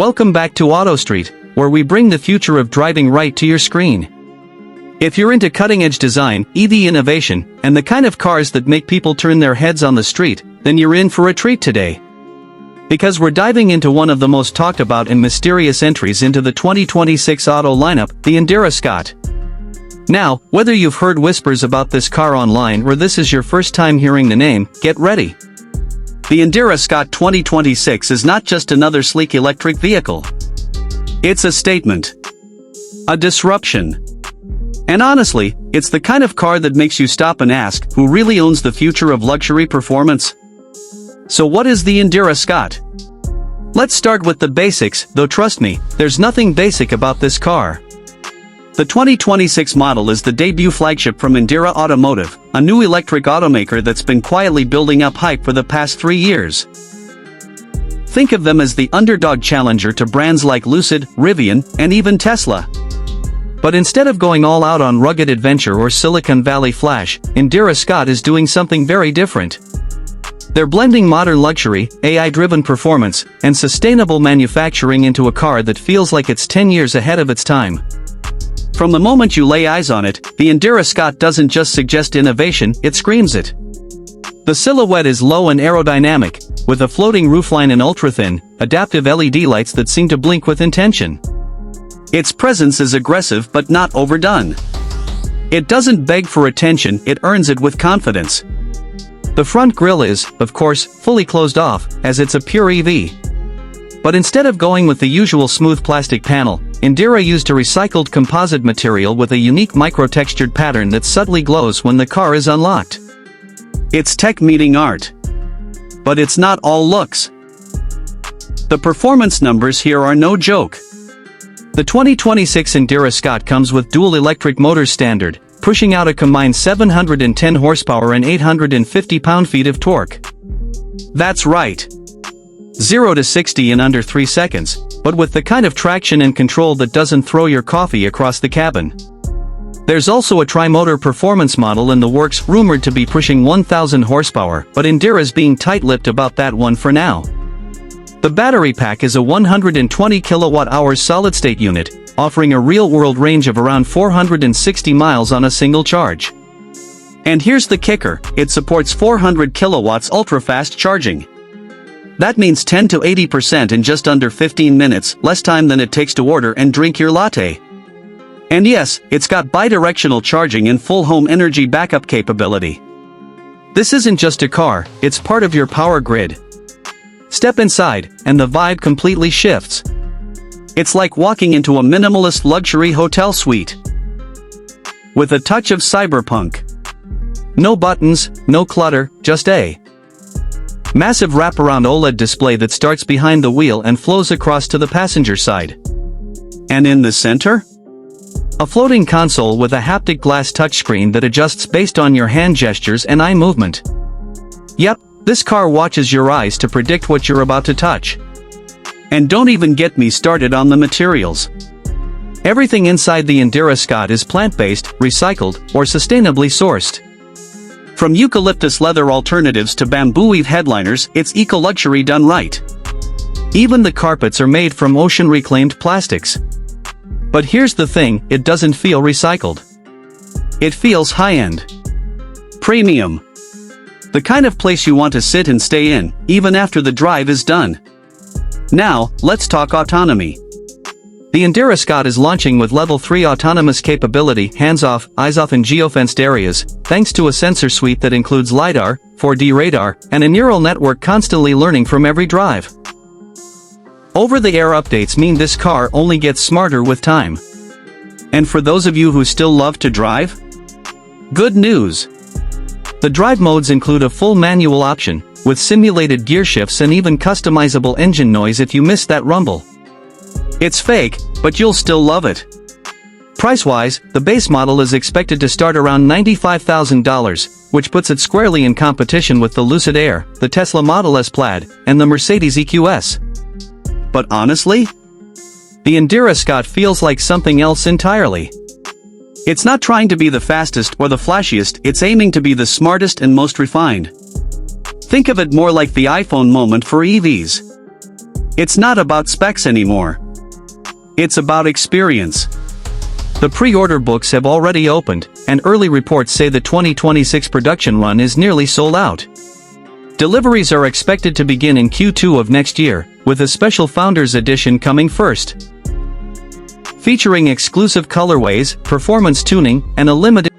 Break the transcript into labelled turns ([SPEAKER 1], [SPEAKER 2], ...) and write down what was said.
[SPEAKER 1] Welcome back to Auto Street, where we bring the future of driving right to your screen. If you're into cutting-edge design, EV innovation, and the kind of cars that make people turn their heads on the street, then you're in for a treat today. Because we're diving into one of the most talked about and mysterious entries into the 2026 auto lineup, the Indira Scott. Now, whether you've heard whispers about this car online or this is your first time hearing the name, get ready. The Indira Scott 2026 is not just another sleek electric vehicle. It's a statement. A disruption. And honestly, it's the kind of car that makes you stop and ask, who really owns the future of luxury performance? So what is the Indira Scott? Let's start with the basics, though trust me, there's nothing basic about this car. The 2026 model is the debut flagship from Indira Automotive, a new electric automaker that's been quietly building up hype for the past 3 years. Think of them as the underdog challenger to brands like Lucid, Rivian, and even Tesla. But instead of going all out on rugged adventure or Silicon Valley flash, Indira Scott is doing something very different. They're blending modern luxury, AI-driven performance, and sustainable manufacturing into a car that feels like it's 10 years ahead of its time. From the moment you lay eyes on it, the Indira Scott doesn't just suggest innovation, it screams it. The silhouette is low and aerodynamic, with a floating roofline and ultra-thin, adaptive LED lights that seem to blink with intention. Its presence is aggressive but not overdone. It doesn't beg for attention, it earns it with confidence. The front grille is, of course, fully closed off, as it's a pure EV. But instead of going with the usual smooth plastic panel, Indira used a recycled composite material with a unique micro-textured pattern that subtly glows when the car is unlocked. It's tech meeting art. But it's not all looks. The performance numbers here are no joke. The 2026 Indira Scott comes with dual electric motors standard, pushing out a combined 710 horsepower and 850 pound-feet of torque. That's right. 0 to 60 in under 3 seconds, but with the kind of traction and control that doesn't throw your coffee across the cabin. There's also a tri-motor performance model in the works rumored to be pushing 1,000 horsepower, but Indira's being tight-lipped about that one for now. The battery pack is a 120 kilowatt-hour solid-state unit, offering a real-world range of around 460 miles on a single charge. And here's the kicker, it supports 400 kilowatts ultra-fast charging. That means 10 to 80% in just under 15 minutes, less time than it takes to order and drink your latte. And yes, it's got bidirectional charging and full home energy backup capability. This isn't just a car, it's part of your power grid. Step inside, and the vibe completely shifts. It's like walking into a minimalist luxury hotel suite. With a touch of cyberpunk. No buttons, no clutter, just a massive wraparound OLED display that starts behind the wheel and flows across to the passenger side. And in the center? A floating console with a haptic glass touchscreen that adjusts based on your hand gestures and eye movement. Yep, this car watches your eyes to predict what you're about to touch. And don't even get me started on the materials. Everything inside the Indira Scott is plant-based, recycled, or sustainably sourced. From eucalyptus leather alternatives to bamboo weave headliners, it's eco-luxury done right. Even the carpets are made from ocean-reclaimed plastics. But here's the thing, it doesn't feel recycled. It feels high-end. Premium. The kind of place you want to sit and stay in, even after the drive is done. Now, let's talk autonomy. The Indira Scott is launching with Level 3 autonomous capability, hands-off, eyes-off in geofenced areas, thanks to a sensor suite that includes LiDAR, 4D radar, and a neural network constantly learning from every drive. Over-the-air updates mean this car only gets smarter with time. And for those of you who still love to drive? Good news! The drive modes include a full manual option, with simulated gear shifts and even customizable engine noise if you miss that rumble. It's fake, but you'll still love it. Price-wise, the base model is expected to start around $95,000, which puts it squarely in competition with the Lucid Air, the Tesla Model S Plaid, and the Mercedes EQS. But honestly, the Indira Scott feels like something else entirely. It's not trying to be the fastest or the flashiest, it's aiming to be the smartest and most refined. Think of it more like the iPhone moment for EVs. It's not about specs anymore. It's about experience. The pre-order books have already opened, and early reports say the 2026 production run is nearly sold out. Deliveries are expected to begin in Q2 of next year, with a special Founders Edition coming first. Featuring exclusive colorways, performance tuning, and a limited